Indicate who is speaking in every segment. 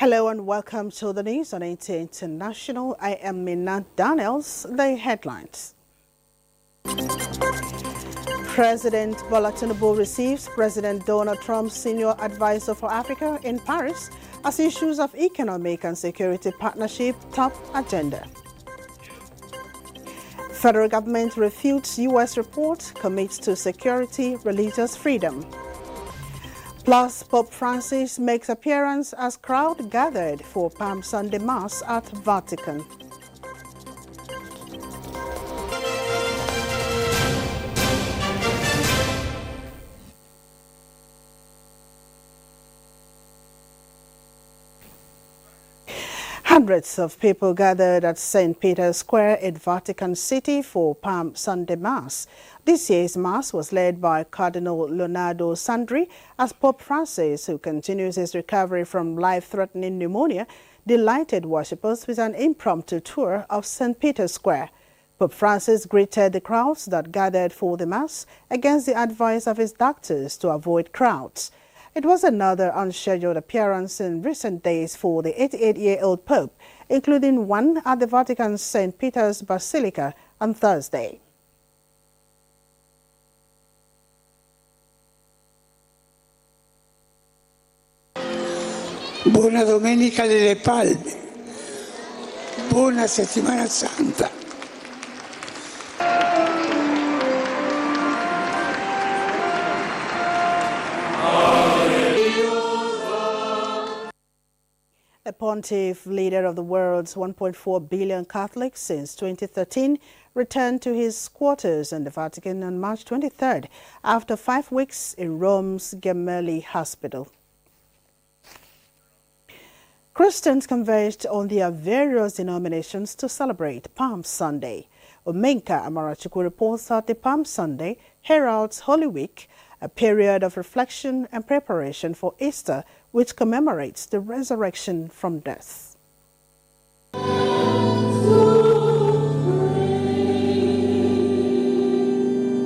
Speaker 1: Hello and welcome to the news on NTA International. I am Mina Daniels. The headlines. President Bola Tinubu receives President Donald Trump's senior advisor for Africa in Paris as issues of economic and security partnership top agenda. Federal government refutes U.S. report, commits to security, religious freedom. Plus, Pope Francis makes appearance as crowd gathered for Palm Sunday Mass at Vatican. Hundreds of people gathered at St. Peter's Square in Vatican City for Palm Sunday Mass. This year's Mass was led by Cardinal Leonardo Sandri as Pope Francis, who continues his recovery from life-threatening pneumonia, delighted worshippers with an impromptu tour of St. Peter's Square. Pope Francis greeted the crowds that gathered for the Mass against the advice of his doctors to avoid crowds. It was another unscheduled appearance in recent days for the 88-year-old Pope, including one at the Vatican's St. Peter's Basilica on Thursday.
Speaker 2: Buona Domenica delle Palme, buona Settimana Santa.
Speaker 1: The pontiff, leader of the world's 1.4 billion Catholics since 2013, returned to his quarters in the Vatican on March 23rd after 5 weeks in Rome's Gemelli Hospital. Christians converged on their various denominations to celebrate Palm Sunday. Omenka Amarachukwu reports that the Palm Sunday heralds Holy Week, a period of reflection and preparation for Easter, which commemorates the resurrection from death.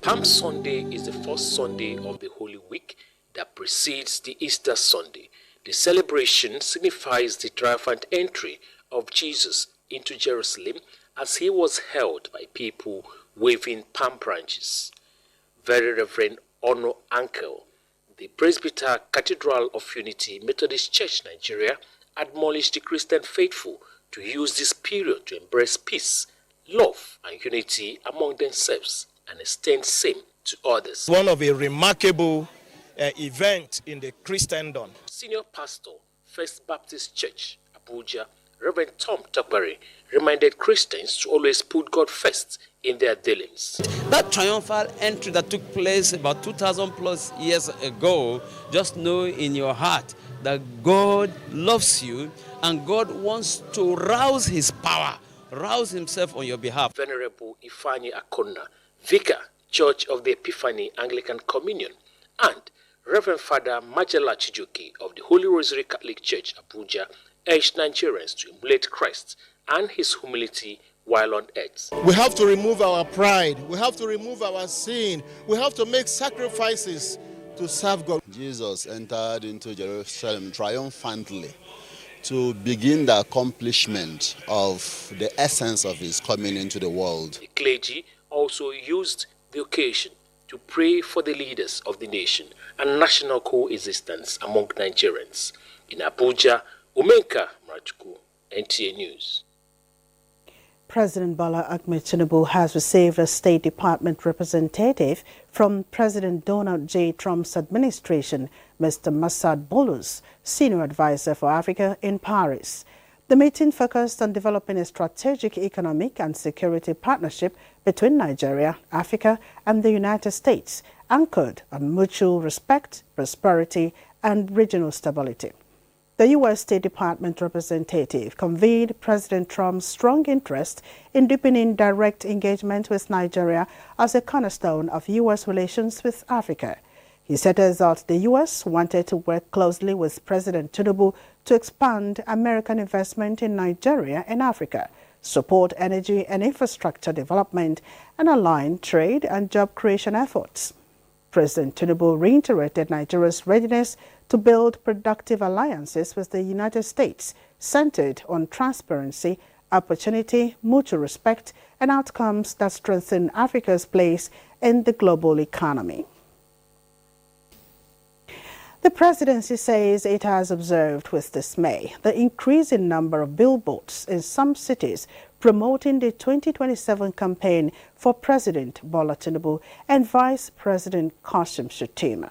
Speaker 3: Palm Sunday is the first Sunday of the Holy Week that precedes the Easter Sunday. The celebration signifies the triumphant entry of Jesus into Jerusalem as he was held by people waving palm branches. Very Reverend Ono Ankel, the Presbyter Cathedral of Unity Methodist Church Nigeria, admonished the Christian faithful to use this period to embrace peace, love, and unity among themselves and extend same to others.
Speaker 4: One of a remarkable event in the Christendom.
Speaker 3: Senior Pastor, First Baptist Church, Abuja, Reverend Tom Tokbari, reminded Christians to always put God first in their dealings.
Speaker 5: That triumphal entry that took place about 2,000 plus years ago, just know in your heart that God loves you and God wants to rouse his power, rouse himself on your behalf.
Speaker 3: Venerable Ifeanyi Akonna, Vicar, Church of the Epiphany Anglican Communion, and Reverend Father Majala Chijoki of the Holy Rosary Catholic Church, Abuja, urged Nigerians to emulate Christ and his humility while on earth.
Speaker 4: We have to remove our pride. We have to remove our sin. We have to make sacrifices to serve God.
Speaker 6: Jesus entered into Jerusalem triumphantly to begin the accomplishment of the essence of his coming into the world.
Speaker 3: The clergy also used the occasion to pray for the leaders of the nation and national coexistence among Nigerians. In Abuja, Omenka Amarachukwu, NTA News.
Speaker 1: President Bola Ahmed Tinubu has received a State Department representative from President Donald J. Trump's administration, Mr. Massad Boulous, senior advisor for Africa in Paris. The meeting focused on developing a strategic economic and security partnership between Nigeria, Africa, and the United States, anchored on mutual respect, prosperity, and regional stability. The U.S. State Department representative conveyed President Trump's strong interest in deepening direct engagement with Nigeria as a cornerstone of U.S. relations with Africa. He said that the U.S. wanted to work closely with President Tinubu to expand American investment in Nigeria and Africa, support energy and infrastructure development, and align trade and job creation efforts. President Tinubu reiterated Nigeria's readiness to build productive alliances with the United States centered on transparency, opportunity, mutual respect, and outcomes that strengthen Africa's place in the global economy. The presidency says it has observed with dismay the increasing number of billboards in some cities promoting the 2027 campaign for President Bola Tinubu and Vice President Kashim Shettima.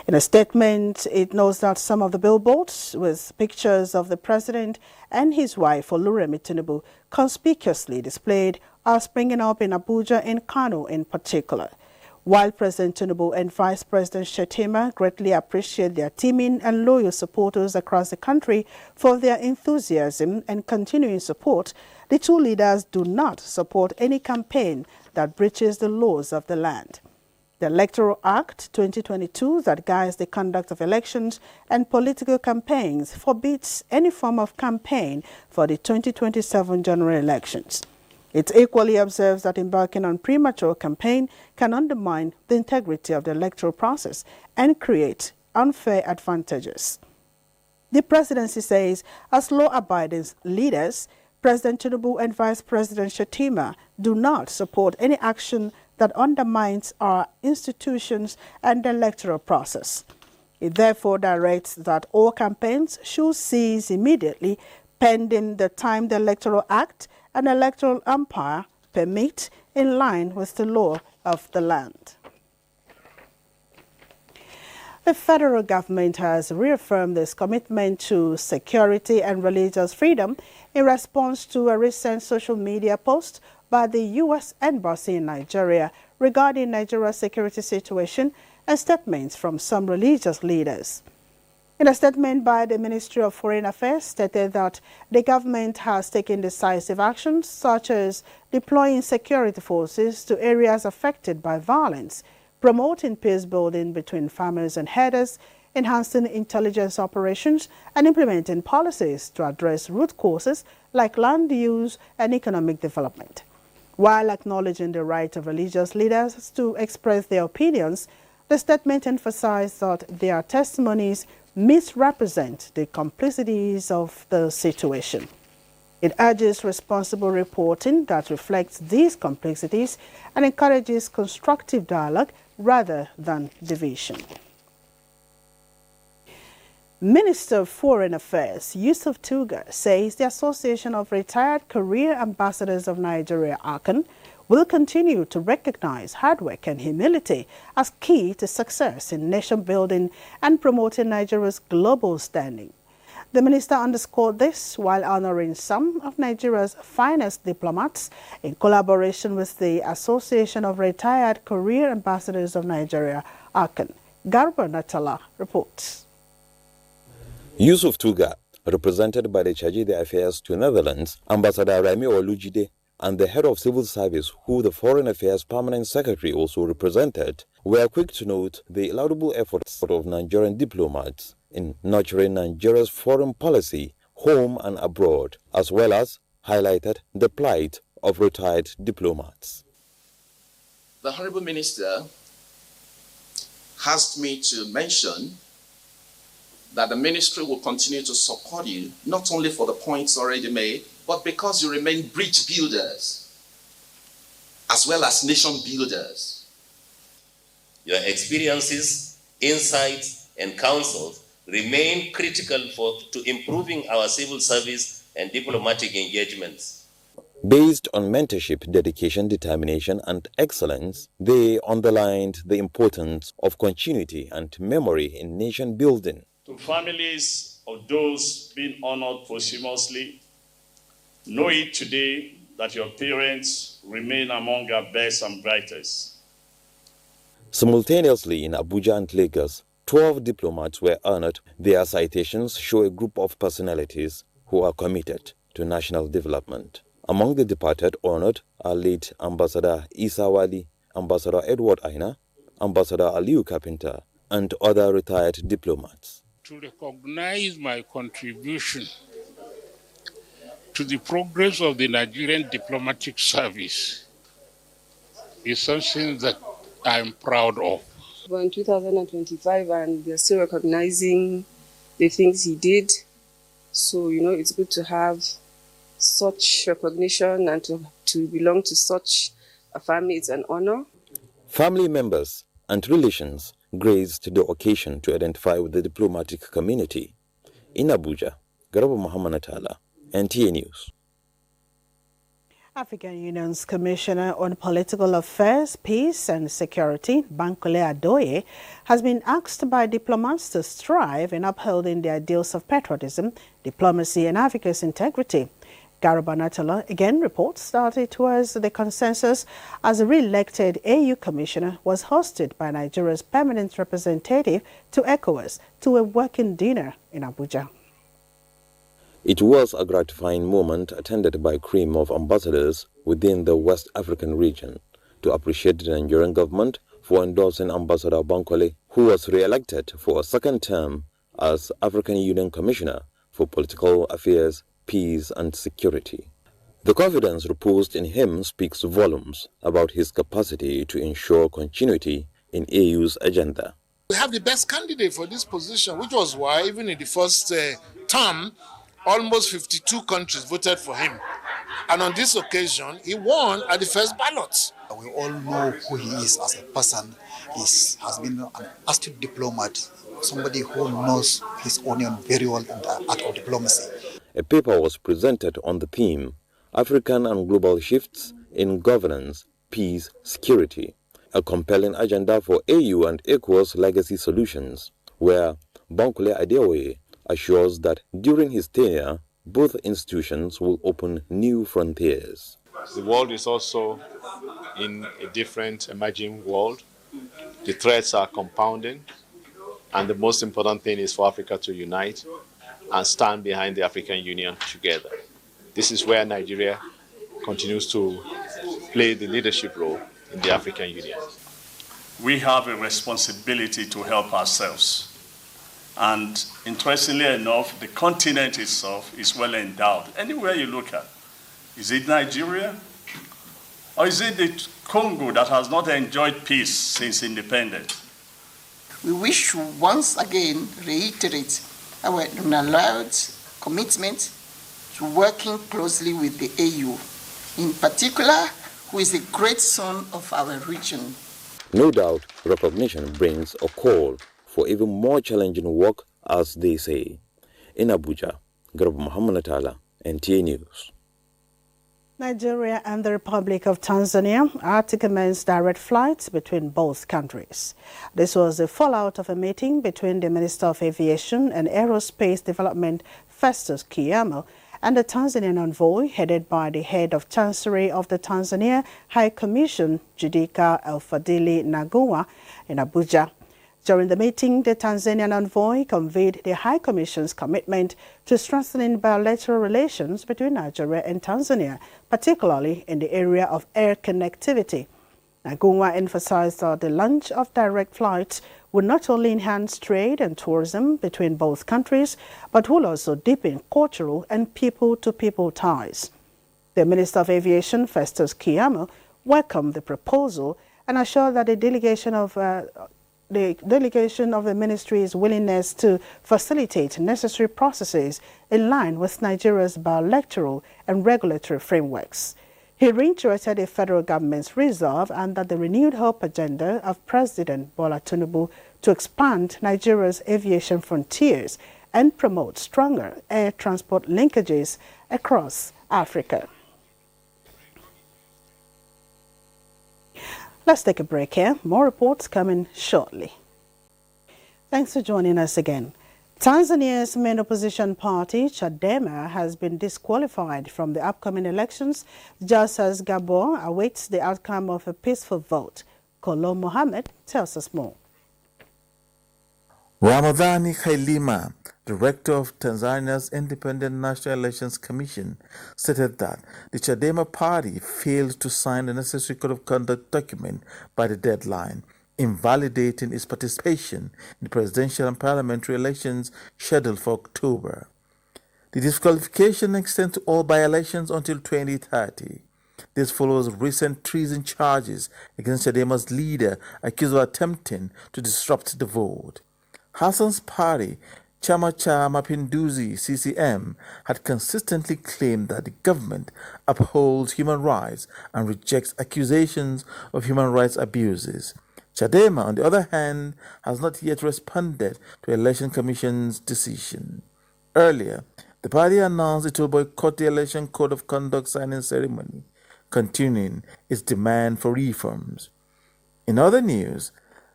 Speaker 1: In a statement, it notes that some of the billboards with pictures of the president and his wife Oluremi Tinubu conspicuously displayed are springing up in Abuja and Kano in particular. While President Tinubu and Vice President Shettima greatly appreciate their teaming and loyal supporters across the country for their enthusiasm and continuing support, the two leaders do not support any campaign that breaches the laws of the land. The Electoral Act 2022 that guides the conduct of elections and political campaigns forbids any form of campaign for the 2027 general elections. It equally observes that embarking on premature campaign can undermine the integrity of the electoral process and create unfair advantages. The presidency says, as law-abiding leaders, President Tinubu and Vice President Shettima do not support any action that undermines our institutions and the electoral process. It therefore directs that all campaigns should cease immediately pending the time the Electoral Act and electoral umpire permit in line with the law of the land. The federal government has reaffirmed its commitment to security and religious freedom in response to a recent social media post by the U.S. Embassy in Nigeria regarding Nigeria's security situation and statements from some religious leaders. In a statement by the Ministry of Foreign Affairs stated that the government has taken decisive actions such as deploying security forces to areas affected by violence, promoting peace building between farmers and herders, enhancing intelligence operations, and implementing policies to address root causes like land use and economic development. While acknowledging the right of religious leaders to express their opinions, the statement emphasized that their testimonies misrepresent the complexities of the situation. It urges responsible reporting that reflects these complexities and encourages constructive dialogue rather than division. Minister of Foreign Affairs Yusuf Tuga says the Association of Retired Career Ambassadors of Nigeria, ACAN, will continue to recognize hard work and humility as key to success in nation building and promoting Nigeria's global standing. The minister underscored this while honoring some of Nigeria's finest diplomats in collaboration with the Association of Retired Career Ambassadors of Nigeria, ACAN. Garba Natala reports.
Speaker 7: Yusuf Tuga, represented by the Charge d'Affaires to Netherlands, Ambassador Rami Olujide, and the head of civil service, who the Foreign Affairs Permanent Secretary also represented, were quick to note the laudable efforts of Nigerian diplomats in nurturing Nigeria's foreign policy, home and abroad, as well as highlighted the plight of retired diplomats.
Speaker 8: The Honorable Minister asked me to mention that the ministry will continue to support you, not only for the points already made, but because you remain bridge builders, as well as nation builders.
Speaker 9: Your experiences, insights, and counsels remain critical to improving our civil service and diplomatic engagements.
Speaker 7: Based on mentorship, dedication, determination, and excellence, they underlined the importance of continuity and memory in nation building.
Speaker 10: To families of those being honored posthumously, know it today that your parents remain among our best and brightest.
Speaker 7: Simultaneously in Abuja and Lagos, 12 diplomats were honored. Their citations show a group of personalities who are committed to national development. Among the departed honored are late Ambassador Isa Wali, Ambassador Edward Aina, Ambassador Aliu Kapinta, and other retired diplomats.
Speaker 11: To recognize my contribution to the progress of the Nigerian diplomatic service is something that I'm proud of.
Speaker 12: We're in 2025 and they're still recognizing the things he did. So, it's good to have such recognition and to belong to such a family. It's an honor.
Speaker 7: Family members and relations graced the occasion to identify with the diplomatic community. In Abuja, Garaba Muhammad Atala, NTA News.
Speaker 1: African Union's Commissioner on Political Affairs, Peace and Security, Bankole Adoye, has been asked by diplomats to strive in upholding the ideals of patriotism, diplomacy and Africa's integrity. Garaba Natala again reports that it was the consensus as a re-elected AU Commissioner was hosted by Nigeria's permanent representative to ECOWAS to a working dinner in Abuja.
Speaker 7: It was a gratifying moment attended by a cream of ambassadors within the West African region to appreciate the Nigerian government for endorsing Ambassador Bankole, who was re-elected for a second term as African Union Commissioner for Political Affairs, Peace and Security. The confidence reposed in him speaks volumes about his capacity to ensure continuity in AU's agenda.
Speaker 4: We have the best candidate for this position, which was why even in the first term, almost 52 countries voted for him. And on this occasion, he won at the first ballot.
Speaker 13: We all know who he is as a person. He has been an astute diplomat, somebody who knows his onion very well in the art of diplomacy.
Speaker 7: A paper was presented on the theme, African and Global Shifts in Governance, Peace, Security, a compelling agenda for AU and ECOWAS legacy solutions, where Bankole Adeoye assures that during his tenure, both institutions will open new frontiers.
Speaker 14: The world is also in a different emerging world. The threats are compounding, and the most important thing is for Africa to unite and stand behind the African Union together. This is where Nigeria continues to play the leadership role in the African Union.
Speaker 10: We have a responsibility to help ourselves. And interestingly enough, the continent itself is well endowed. Anywhere you look at, is it Nigeria? Or is it the Congo that has not enjoyed peace since independence?
Speaker 15: We wish to once again reiterate our unallowed commitment to working closely with the AU, in particular, who is a great son of our region.
Speaker 7: No doubt, recognition brings a call for even more challenging work, as they say. In Abuja, Garaba Muhammad Atala, NTA News.
Speaker 1: Nigeria and the Republic of Tanzania are to commence direct flights between both countries. This was the fallout of a meeting between the Minister of Aviation and Aerospace Development, Festus Keyamo, and the Tanzanian envoy headed by the head of Chancery of the Tanzania High Commission, Judika El-Fadili Nagua, in Abuja. During the meeting, the Tanzanian envoy conveyed the High Commission's commitment to strengthening bilateral relations between Nigeria and Tanzania, particularly in the area of air connectivity. Nagua emphasized that the launch of direct flights will not only enhance trade and tourism between both countries, but will also deepen cultural and people-to-people ties. The Minister of Aviation, Festus Keyamo, welcomed the proposal and assured that the delegation of the ministry's willingness to facilitate necessary processes in line with Nigeria's bilateral and regulatory frameworks. He reiterated the federal government's resolve and that the renewed hope agenda of President Bola Tinubu to expand Nigeria's aviation frontiers and promote stronger air transport linkages across Africa. Let's take a break here. More reports coming shortly. Thanks for joining us again. Tanzania's main opposition party, Chadema, has been disqualified from the upcoming elections, just as Gabon awaits the outcome of a peaceful vote. Kolo Mohammed tells us more.
Speaker 16: Ramadhani Khailima, director of Tanzania's Independent National Elections Commission, stated that the Chadema party failed to sign the necessary code of conduct document by the deadline, invalidating its participation in the presidential and parliamentary elections scheduled for October. The disqualification extends to all by-elections until 2030. This follows recent treason charges against Chadema's leader, accused of attempting to disrupt the vote. Hassan's party, Chama cha Mapinduzi (CCM), had consistently claimed that the government upholds human rights and rejects accusations of human rights abuses. Chadema, on the other hand, has not yet responded to the Election Commission's decision. Earlier, the party announced it will boycott the Election Code of Conduct signing ceremony, continuing its demand for reforms. In other news,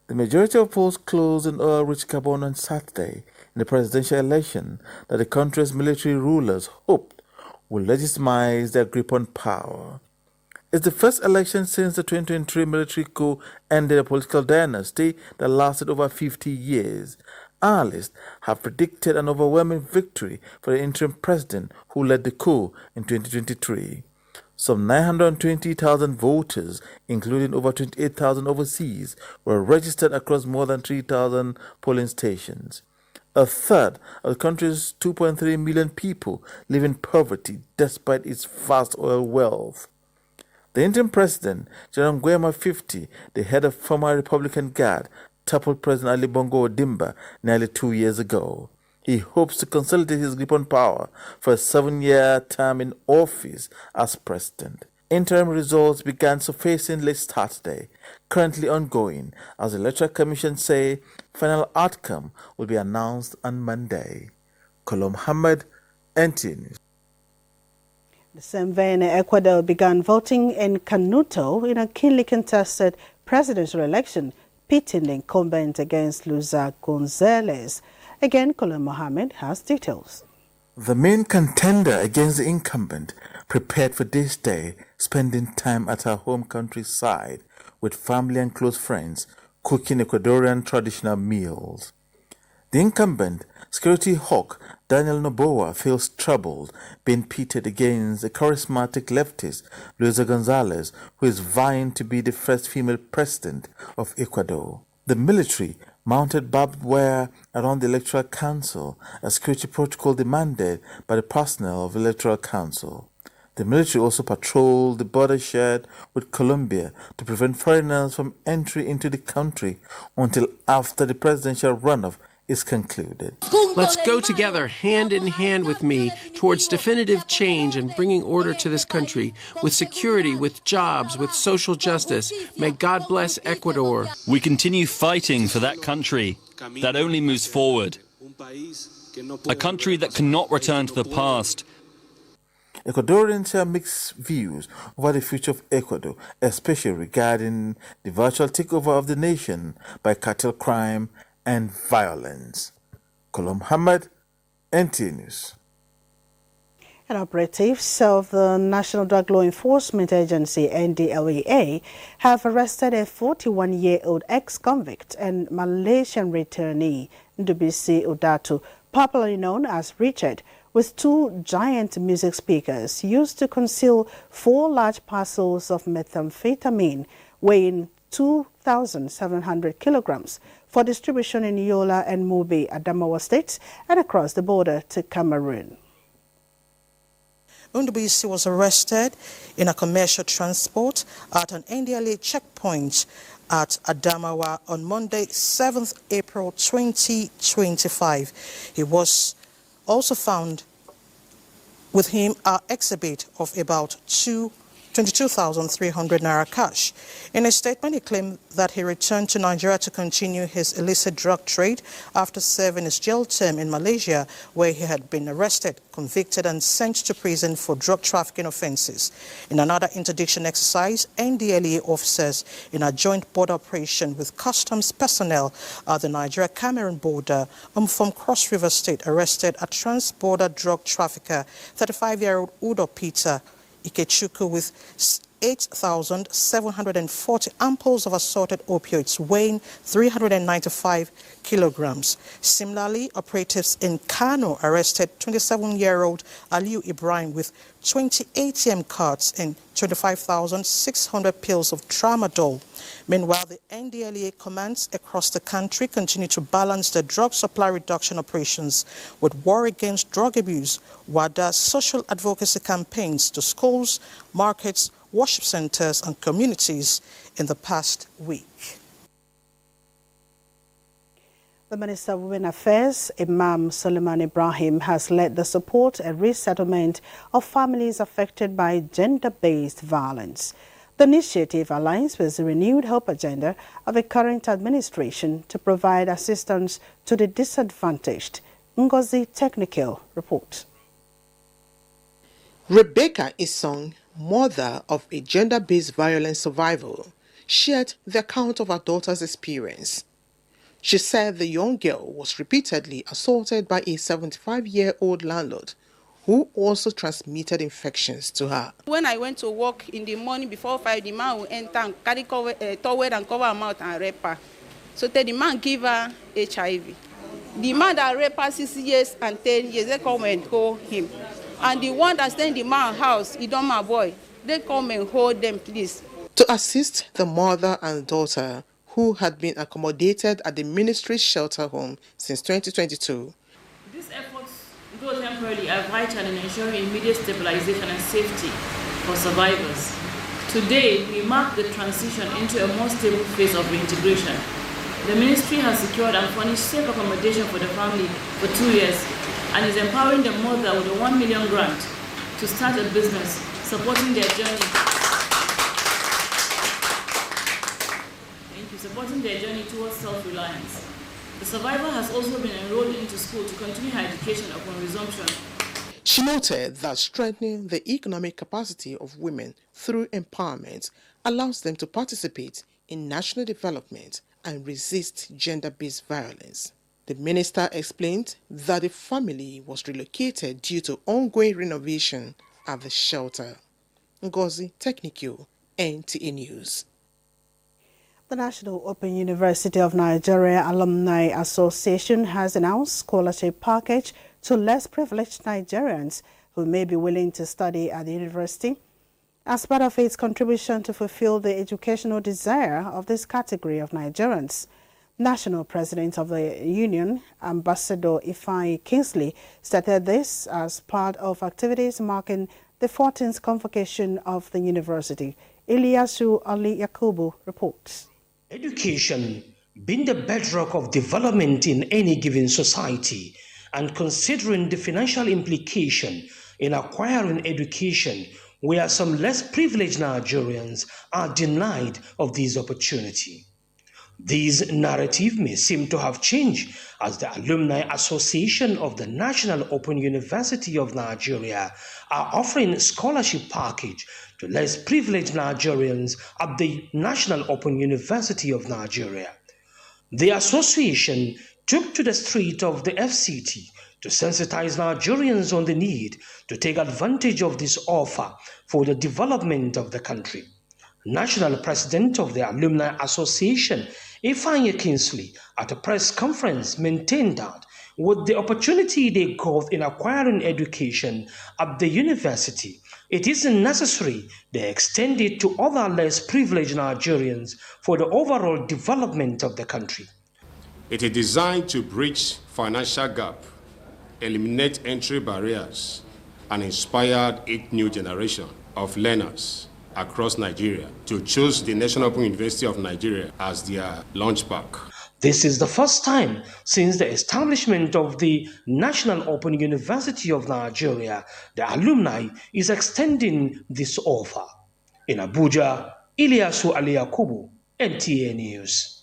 Speaker 16: the majority of polls closed in oil-rich Gabon on Saturday in the presidential election that the country's military rulers hoped would legitimize their grip on power. It's the first election since the 2023 military coup ended a political dynasty that lasted over 50 years. Analysts have predicted an overwhelming victory for the interim president who led the coup in 2023. Some 920,000 voters, including over 28,000 overseas, were registered across more than 3,000 polling stations. A third of the country's 2.3 million people live in poverty despite its vast oil wealth. The interim president, General Nguema 50, the head of former Republican Guard, toppled President Ali Bongo Ondimba nearly 2 years ago. He hopes to consolidate his grip on power for a 7-year term in office as president. Interim results began surfacing late Saturday, currently ongoing, as the Electoral Commission say final outcome will be announced on Monday. Kolom Hamad, NTA News.
Speaker 1: The same vein, Ecuador began voting in Canuto in a keenly contested presidential election, pitting the incumbent against Luisa Gonzalez. Again, Colin Mohammed has details.
Speaker 16: The main contender against the incumbent prepared for this day, spending time at her home country's side with family and close friends, cooking Ecuadorian traditional meals. The incumbent, security hawk Daniel Noboa, feels troubled being pitted against the charismatic leftist Luisa Gonzalez, who is vying to be the first female president of Ecuador. The military mounted barbed wire around the Electoral Council, a security protocol demanded by the personnel of the Electoral Council. The military also patrolled the border shared with Colombia to prevent foreigners from entry into the country until after the presidential runoff is concluded.
Speaker 17: Let's go together, hand in hand with me, towards definitive change and bringing order to this country, with security, with jobs, with social justice. May God bless Ecuador.
Speaker 18: We continue fighting for that country that only moves forward, a country that cannot return to the past.
Speaker 16: Ecuadorians have mixed views over the future of Ecuador, especially regarding the virtual takeover of the nation by cartel crime and violence. Kolom Hamad, NTA News.
Speaker 1: And operatives of the National Drug Law Enforcement Agency, NDLEA, have arrested a 41-year-old ex-convict and Malaysian returnee, Ndubisi Udatu, popularly known as Richard, with 2 giant music speakers used to conceal 4 large parcels of methamphetamine weighing 2,700 kilograms for distribution in Yola and Mubi, Adamawa states, and across the border to Cameroon.
Speaker 19: Ndubisi was arrested in a commercial transport at an NDLEA checkpoint at Adamawa on Monday, 7th April 2025. He was also found with him an exhibit of about 22,300 naira cash. In a statement, he claimed that he returned to Nigeria to continue his illicit drug trade after serving his jail term in Malaysia, where he had been arrested, convicted and sent to prison for drug trafficking offences. In another interdiction exercise, NDLEA officers in a joint border operation with customs personnel at the Nigeria-Cameroon border from Cross River State arrested a trans-border drug trafficker, 35-year-old Udo Peter Ikechuku, with 8,740 ampoules of assorted opioids weighing 395 kilograms. Similarly, operatives in Kano arrested 27-year-old Aliu Ibrahim with 20 ATM cards and 25,600 pills of tramadol. Meanwhile, the NDLEA commands across the country continue to balance the drug supply reduction operations with war against drug abuse, WADA social advocacy campaigns to schools, markets, worship centers, and communities in the past week.
Speaker 1: The Minister of Women Affairs, Imam Suleiman Ibrahim, has led the support and resettlement of families affected by gender-based violence. The initiative aligns with the renewed hope agenda of the current administration to provide assistance to the disadvantaged. Ngozi Technical report.
Speaker 20: Rebecca Isong, mother of a gender-based violence survivor, shared the account of her daughter's experience. She said the young girl was repeatedly assaulted by a 75-year-old landlord who also transmitted infections to her.
Speaker 21: When I went to work in the morning before 5, the man will enter and carry towel and cover her mouth and rape her. So the man gave her HIV. The man that raped her 6 years and 10 years, they come and hold him. And the one that stay in the man's house, he don't my boy, they come and hold them, please.
Speaker 20: To assist the mother and daughter who had been accommodated at the ministry's shelter home since 2022.
Speaker 22: These efforts, though temporarily, are vital in ensuring immediate stabilization and safety for survivors. Today, we mark the transition into a more stable phase of reintegration. The ministry has secured and furnished safe accommodation for the family for 2 years and is empowering the mother with a 1 million grant to start a business, supporting their journey. Supporting their journey towards self-reliance. The survivor has also been enrolled into school to continue her education upon resumption.
Speaker 20: She noted that strengthening the economic capacity of women through empowerment allows them to participate in national development and resist gender-based violence. The minister explained that the family was relocated due to ongoing renovation at the shelter. Ngozi Technical, NTA News.
Speaker 1: The National Open University of Nigeria Alumni Association has announced scholarship package to less privileged Nigerians who may be willing to study at the university as part of its contribution to fulfill the educational desire of this category of Nigerians. National President of the Union, Ambassador Ifeanyi Kingsley, stated this as part of activities marking the 14th convocation of the university. Ilyasu Ali Yakubu reports.
Speaker 23: Education being the bedrock of development in any given society, and considering the financial implication in acquiring education, where some less privileged Nigerians are denied of this opportunity. This narrative may seem to have changed as the Alumni Association of the National Open University of Nigeria are offering a scholarship package to less privileged Nigerians at the National Open University of Nigeria. The association took to the street of the FCT to sensitize Nigerians on the need to take advantage of this offer for the development of the country. National President of the Alumni Association, Ifeanyi Kingsley, at a press conference maintained that with the opportunity they got in acquiring education at the university, it isn't necessary they extend it to other less privileged Nigerians for the overall development of the country.
Speaker 24: It is designed to bridge financial gap, eliminate entry barriers, and inspire a new generation of learners across Nigeria to choose the National Open University of Nigeria as their launchpad.
Speaker 23: This is the first time since the establishment of the National Open University of Nigeria, the alumni is extending this offer. In Abuja, Ilyasu Ali Yakubu, NTA News.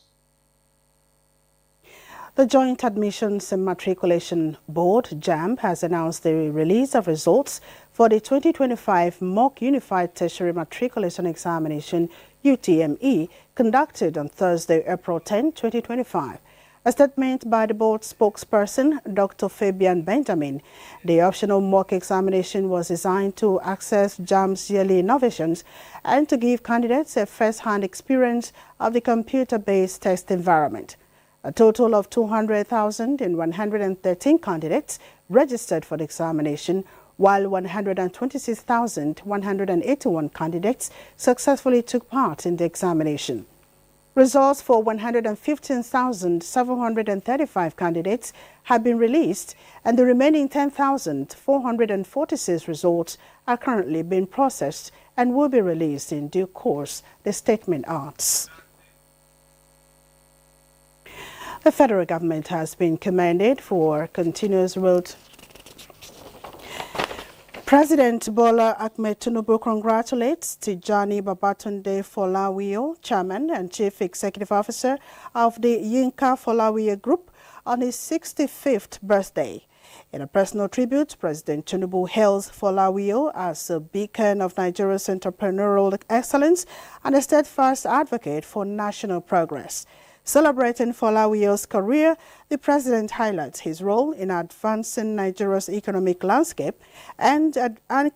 Speaker 1: The Joint Admissions and Matriculation Board, JAMB, has announced the release of results for the 2025 Mock Unified Tertiary Matriculation Examination, UTME, conducted on Thursday, April 10, 2025. A statement by the board spokesperson, Dr. Fabian Benjamin, the optional mock examination was designed to access JAMB's yearly innovations and to give candidates a first-hand experience of the computer-based test environment. A total of 200,113 candidates registered for the examination, while 126,181 candidates successfully took part in the examination. Results for 115,735 candidates have been released, and the remaining 10,446 results are currently being processed and will be released in due course, the statement adds. The federal government has been commended for continuous road. President Bola Ahmed Tinubu congratulates Tijani Babatunde Folawiyo, Chairman and Chief Executive Officer of the Yinka Folawiyo Group, on his 65th birthday. In a personal tribute, President Tinubu hails Folawiyo as a beacon of Nigeria's entrepreneurial excellence and a steadfast advocate for national progress. Celebrating Folawiyo's career, the president highlights his role in advancing Nigeria's economic landscape and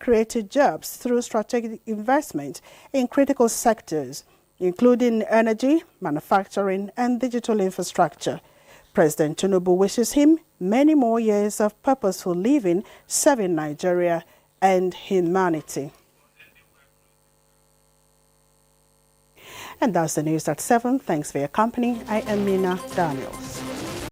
Speaker 1: created jobs through strategic investment in critical sectors, including energy, manufacturing, and digital infrastructure. President Tinubu wishes him many more years of purposeful living, serving Nigeria and humanity. And that's the news at 7. Thanks for your company. I am Mina Daniels.